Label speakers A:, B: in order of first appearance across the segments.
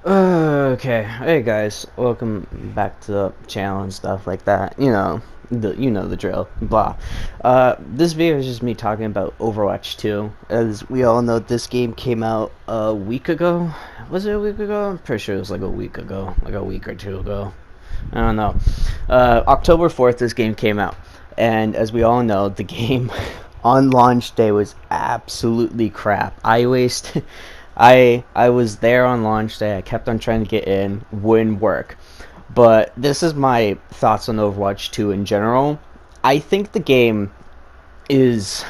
A: Okay, hey guys, welcome back to the channel and stuff like that. You know the drill. Blah. This video is just me talking about Overwatch 2. As we all know, this game came out a week ago. Was it a week ago? I'm pretty sure it was like a week ago, like a week or two ago. I don't know. October 4th, this game came out, and as we all know, the game on launch day was absolutely crap. I was there on launch day. I kept on trying to get in, wouldn't work. But this is my thoughts on Overwatch 2 in general. I think the game is,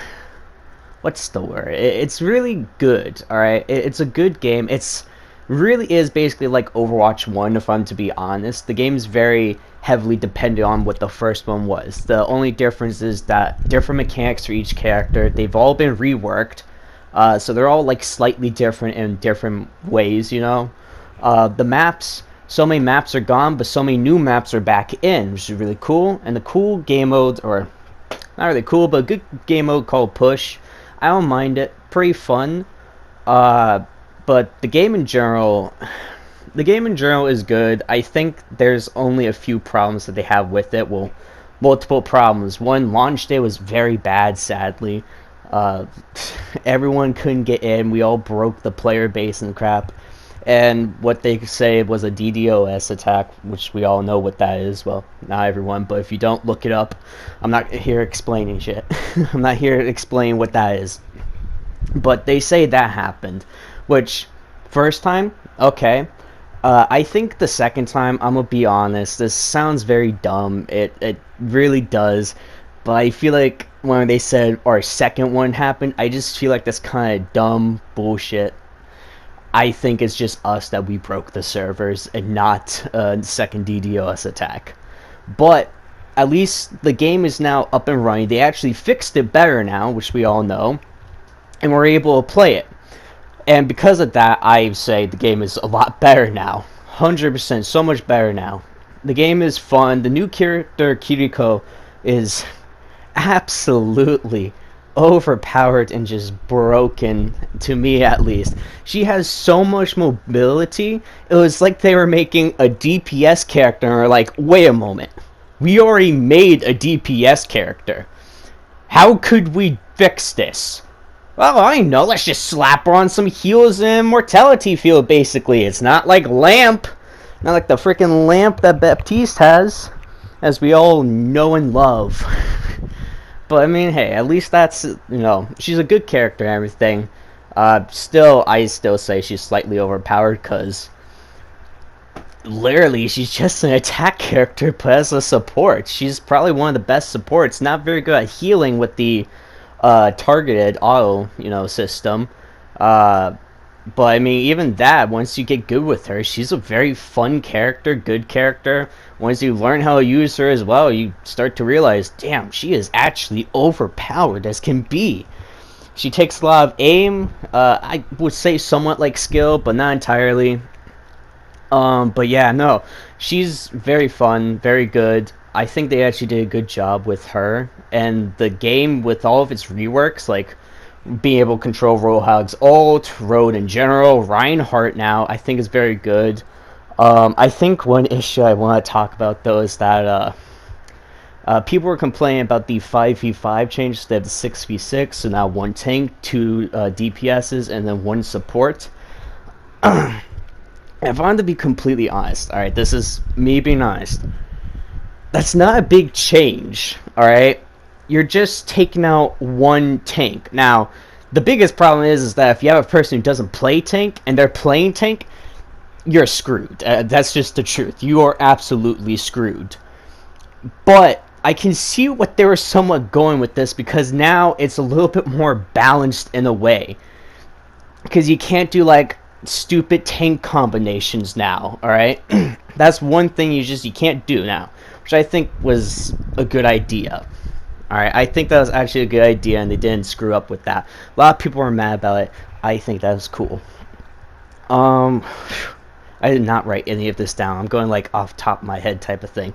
A: what's the word? It's really good. All right, it's a good game. It's really is basically like Overwatch 1, if I'm to be honest. The game's very heavily dependent on what the first one was. The only difference is that different mechanics for each character. They've all been reworked. So they're all like slightly different in different ways, you know. The maps, so many maps are gone, but so many new maps are back in, which is really cool. And the cool game mode, or not really cool, but a good game mode called Push. I don't mind it. Pretty fun. Uh, but the game in general is good. I think there's only a few problems that they have with it. Well, multiple problems. One, launch day was very bad, sadly. Uh, Everyone couldn't get in. We all broke the player base and crap. And what they say was a DDoS attack, which we all know what that is. Well, not everyone, but if you don't look it up, I'm not here explaining shit. I'm not here to explain what that is. But they say that happened, which first time, okay. I think the second time, I'm gonna be honest, this sounds very dumb. It really does, but I feel like when they said our second one happened, I just feel like that's kind of dumb bullshit. I think it's just us that we broke the servers and not a second DDoS attack. But at least the game is now up and running. They actually fixed it better now, which we all know, and we're able to play it. And because of that, I say the game is a lot better now. 100%, so much better now. The game is fun. The new character, Kiriko, is absolutely overpowered and just broken, to me at least. She has so much mobility. It was like they were making a DPS character and were like, wait a moment. We already made a DPS character. How could we fix this? Well, I know. Let's just slap her on some heals and mortality field, basically. It's not like Lamp. Not like the freaking Lamp that Baptiste has, as we all know and love. But, I mean, hey, at least that's, she's a good character and everything. I still say she's slightly overpowered, because literally, she's just an attack character, but as a support. She's probably one of the best supports. Not very good at healing with the targeted auto, system. But I mean, even that, once you get good with her, she's a very fun character, good character. Once you learn how to use her as well, you start to realize, damn, she is actually overpowered as can be. She takes a lot of aim. I would say somewhat like skill, but not entirely. But yeah, no, she's very fun, very good. I think they actually did a good job with her, and the game with all of its reworks, like being able to control Roadhog's ult, Road in general, Reinhardt now, I think is very good. I think one issue I want to talk about though is that people were complaining about the 5v5 change instead of the 6v6, so now one tank, two DPSs, and then one support. If I wanted to be completely honest, alright, this is me being honest. That's not a big change, alright? You're just taking out one tank. Now, the biggest problem is that if you have a person who doesn't play tank, and they're playing tank, you're screwed. That's just the truth. You are absolutely screwed. But I can see what they were somewhat going with this, because now it's a little bit more balanced in a way. Because you can't do, like, stupid tank combinations now, alright? That's one thing you can't do now, which I think was a good idea. Alright, I think that was actually a good idea, and they didn't screw up with that. A lot of people were mad about it. I think that was cool. I did not write any of this down. I'm going like off top of my head type of thing.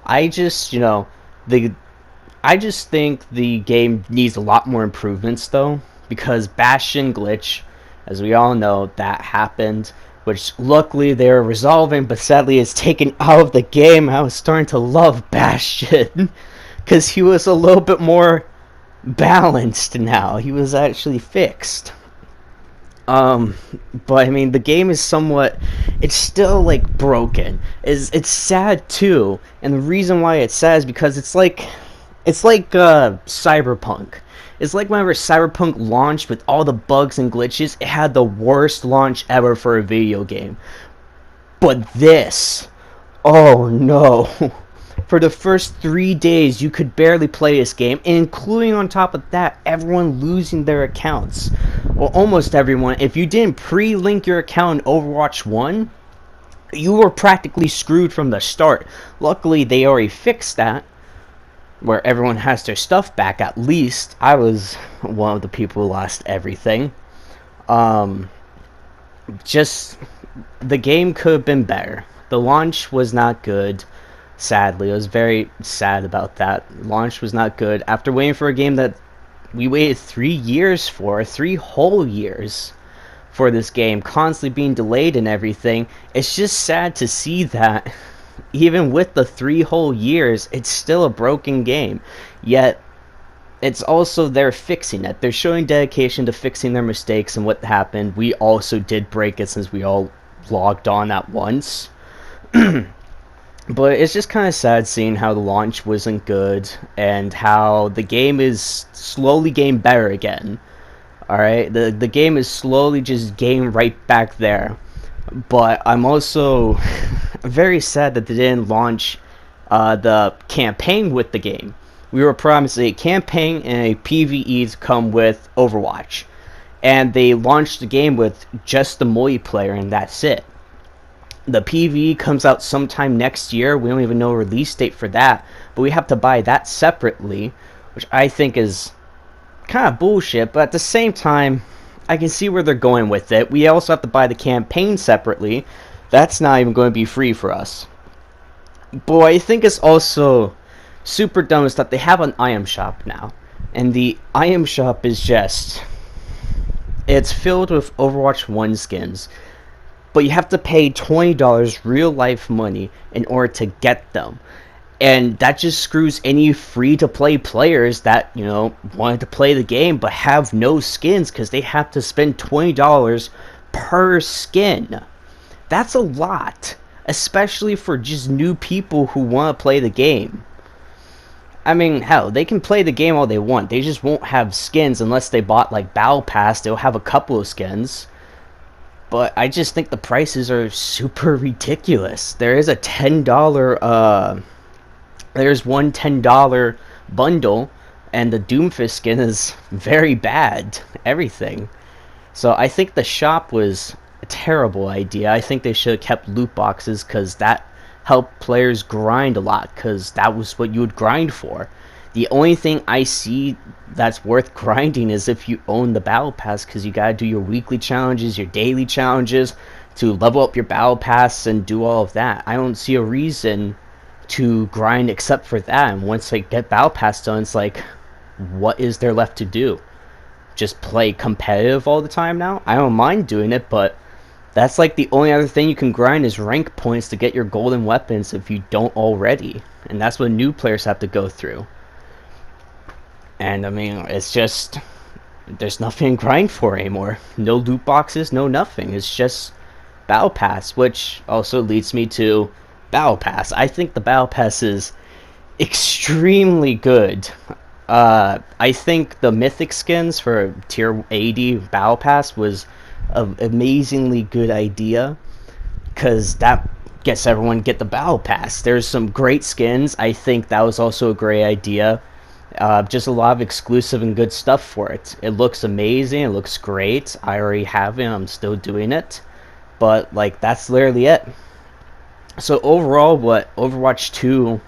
A: I just, I just think the game needs a lot more improvements though, because Bastion glitch, as we all know, that happened. which luckily they were resolving, but sadly it's taken out of the game. I was starting to love Bastion because he was a little bit more balanced now. He was actually fixed. But I mean, the game is somewhat, it's still like broken. It's sad too, and the reason why it's sad is because it's like Cyberpunk. It's like whenever Cyberpunk launched with all the bugs and glitches, it had the worst launch ever for a video game. But this, oh no. For the first 3 days, you could barely play this game, including on top of that, everyone losing their accounts. Well, almost everyone. If you didn't pre-link your account in Overwatch 1, you were practically screwed from the start. Luckily, they already fixed that, where everyone has their stuff back at least. I was one of the people who lost everything. Just, the game could have been better. The launch was not good. Sadly, I was very sad about that. Launch was not good. After waiting for a game that we waited 3 years for, 3 whole years for this game, constantly being delayed and everything, it's just sad to see that even with the 3 whole years, it's still a broken game. Yet, it's also they're fixing it. They're showing dedication to fixing their mistakes and what happened. We also did break it since we all logged on at once. But it's just kind of sad seeing how the launch wasn't good and how the game is slowly getting better again. Alright, the game is slowly just getting right back there. But I'm also very sad that they didn't launch the campaign with the game. We were promised a campaign and a PvE to come with Overwatch. And they launched the game with just the multiplayer and that's it. The PvE comes out sometime next year. We don't even know a release date for that. But we have to buy that separately, which I think is kind of bullshit. But at the same time, I can see where they're going with it. We also have to buy the campaign separately. That's not even going to be free for us. But I think it's also super dumb is that they have an item shop now. And the item shop is just, it's filled with Overwatch 1 skins. But you have to pay $20 real life money in order to get them. And that just screws any free-to-play players that, you know, wanted to play the game but have no skins because they have to spend $20 per skin. That's a lot, especially for just new people who want to play the game. I mean, hell, they can play the game all they want. They just won't have skins unless they bought, like, Battle Pass. They'll have a couple of skins. But I just think the prices are super ridiculous. There is a $10, there's one $10 bundle, and the Doomfist skin is very bad. Everything. So I think the shop was a terrible idea. I think they should have kept loot boxes, because that helped players grind a lot, because that was what you would grind for. The only thing I see that's worth grinding is if you own the Battle Pass, because you gotta do your weekly challenges, your daily challenges, to level up your Battle Pass and do all of that. I don't see a reason to grind except for that, and once I get Battle Pass done, it's like, what is there left to do? Just play competitive all the time now? I don't mind doing it, but that's like the only other thing you can grind is rank points to get your golden weapons if you don't already. And that's what new players have to go through. And I mean, it's just, there's nothing to grind for anymore. No loot boxes, no nothing. It's just Battle Pass, which also leads me to Battle Pass. I think the Battle Pass is extremely good. I think the Mythic skins for Tier 80 Battle Pass was an amazingly good idea, because that gets everyone get the Battle Pass. There's some great skins. I think that was also a great idea. Just a lot of exclusive and good stuff for it. It looks amazing. It looks great. I already have it. I'm still doing it. But, like, that's literally it. So, overall, what Overwatch 2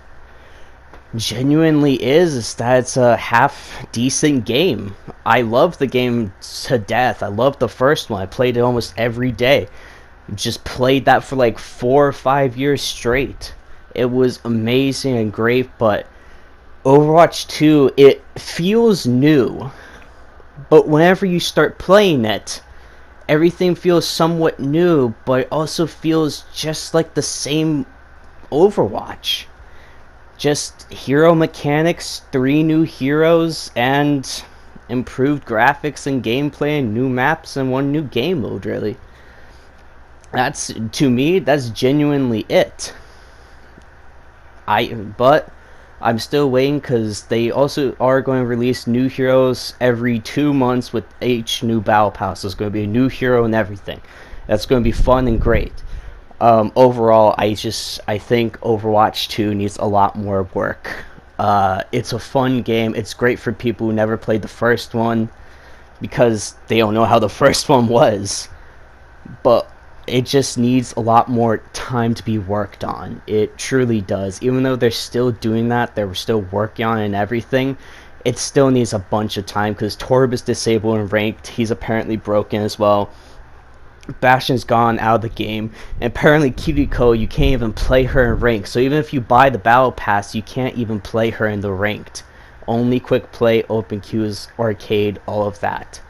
A: genuinely is that it's a half-decent game. I love the game to death. I love the first one. I played it almost every day. Just played that for, like, 4 or 5 years straight. It was amazing and great, but Overwatch 2, it feels new, but whenever you start playing it, everything feels somewhat new, but it also feels just like the same Overwatch. Just hero mechanics, 3 new heroes, and improved graphics and gameplay, and new maps, and 1 new game mode, really. That's, to me, that's genuinely it. But I'm still waiting because they also are going to release new heroes every 2 months with each new battle pass. There's going to be a new hero and everything. That's going to be fun and great. Overall, I think Overwatch 2 needs a lot more work. It's a fun game. It's great for people who never played the first one because they don't know how the first one was. But it just needs a lot more time to be worked on. It truly does. Even though they're still doing that, they're still working on it and everything, it still needs a bunch of time because Torb is disabled and ranked. He's apparently broken as well. Bastion's gone out of the game, and apparently Kiriko, you can't even play her in ranked. So even if you buy the battle pass, you can't even play her in the ranked. Only quick play, open queues, arcade, all of that.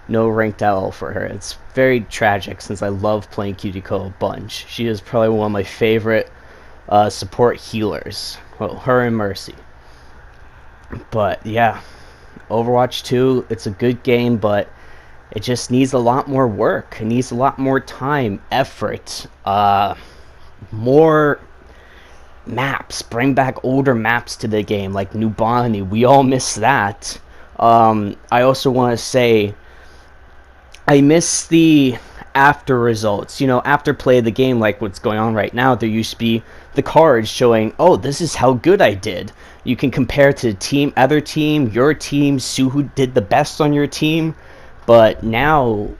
A: No ranked at all for her. It's very tragic since I love playing Kiriko a bunch. She is probably one of my favorite support healers. Well, her and Mercy. But yeah, Overwatch 2, it's a good game, but it just needs a lot more work. It needs a lot more time, effort, more maps. Bring back older maps to the game, like Nubani. We all miss that. I also want to say, I miss the after results. You know, after play of the game, like what's going on right now, there used to be the cards showing, oh, this is how good I did. You can compare to team, other team, your team, see who did the best on your team. But now,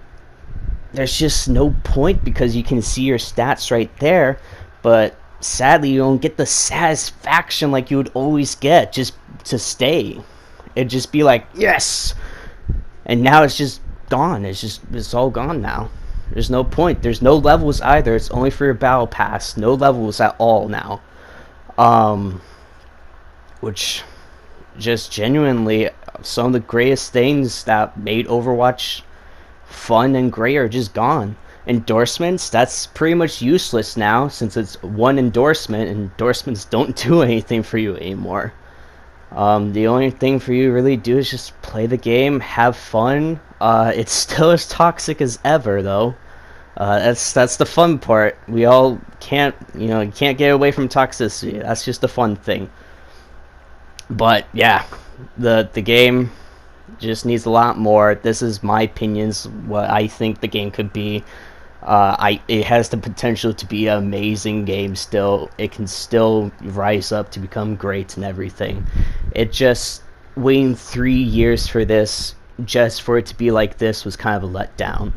A: there's just no point because you can see your stats right there. But sadly, you don't get the satisfaction like you would always get just to stay. It'd just be like, yes! And now it's just gone. It's all gone now. There's no point. There's no levels either. It's only for your battle pass. No levels at all now. Which just genuinely, some of the greatest things that made Overwatch fun and great are just gone. Endorsements, that's pretty much useless now since it's one endorsement. Endorsements don't do anything for you anymore. The only thing for you to really do is just play the game, have fun. It's still as toxic as ever, though. That's the fun part. We all can't, you can't get away from toxicity. That's just the fun thing. But yeah, the game just needs a lot more. This is my opinions, what I think the game could be. It has the potential to be an amazing game still. It can still rise up to become great and everything. It just, waiting 3 years for this, just for it to be like this, was kind of a letdown.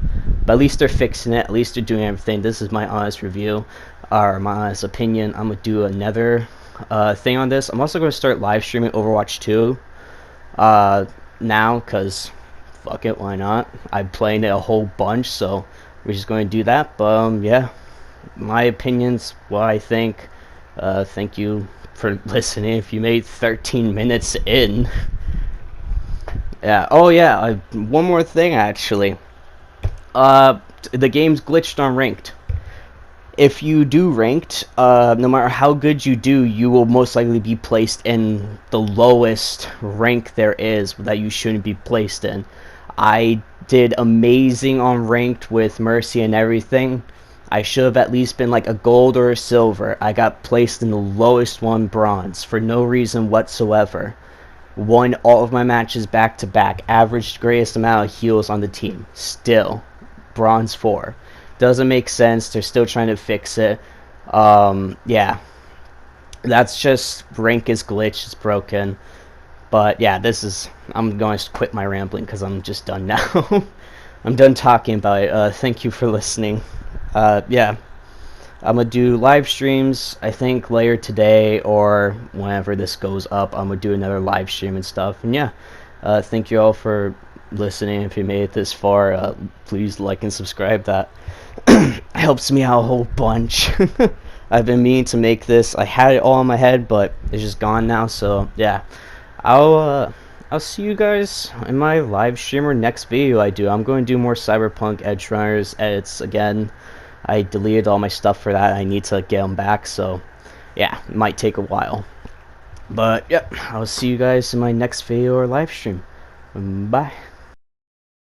A: But at least they're fixing it. At least they're doing everything. This is my honest review, or my honest opinion. I'm going to do another thing on this. I'm also going to start live streaming Overwatch 2 now, because fuck it, why not? I'm playing it a whole bunch, so we're just going to do that. But yeah, my opinions, what I think. Thank you for listening. If you made 13 minutes in. Yeah. Oh yeah. One more thing actually. The game's glitched on ranked. If you do ranked, no matter how good you do, you will most likely be placed in the lowest rank there is that you shouldn't be placed in. I did amazing on ranked with Mercy and everything. I should have at least been like a gold or a silver. I got placed in the lowest one, bronze, for no reason whatsoever. Won all of my matches back to back. Averaged greatest amount of heals on the team. Still, bronze 4. Doesn't make sense. They're still trying to fix it. Yeah, that's just, rank is glitched. It's broken. But yeah, I'm going to quit my rambling because I'm just done now. I'm done talking about it. Thank you for listening. Yeah, I'm going to do live streams, I think, later today or whenever this goes up. I'm going to do another live stream and stuff. And yeah, thank you all for listening. If you made it this far, please like and subscribe. That helps me out a whole bunch. I've been meaning to make this. I had it all in my head, but it's just gone now. So yeah, I'll I'll see you guys in my live stream or next video I do. I'm going to do more Cyberpunk Edge Runners edits again. I deleted all my stuff for that. I need to get them back, so yeah, it might take a while. But yep, I'll see you guys in my next video or live stream. Bye.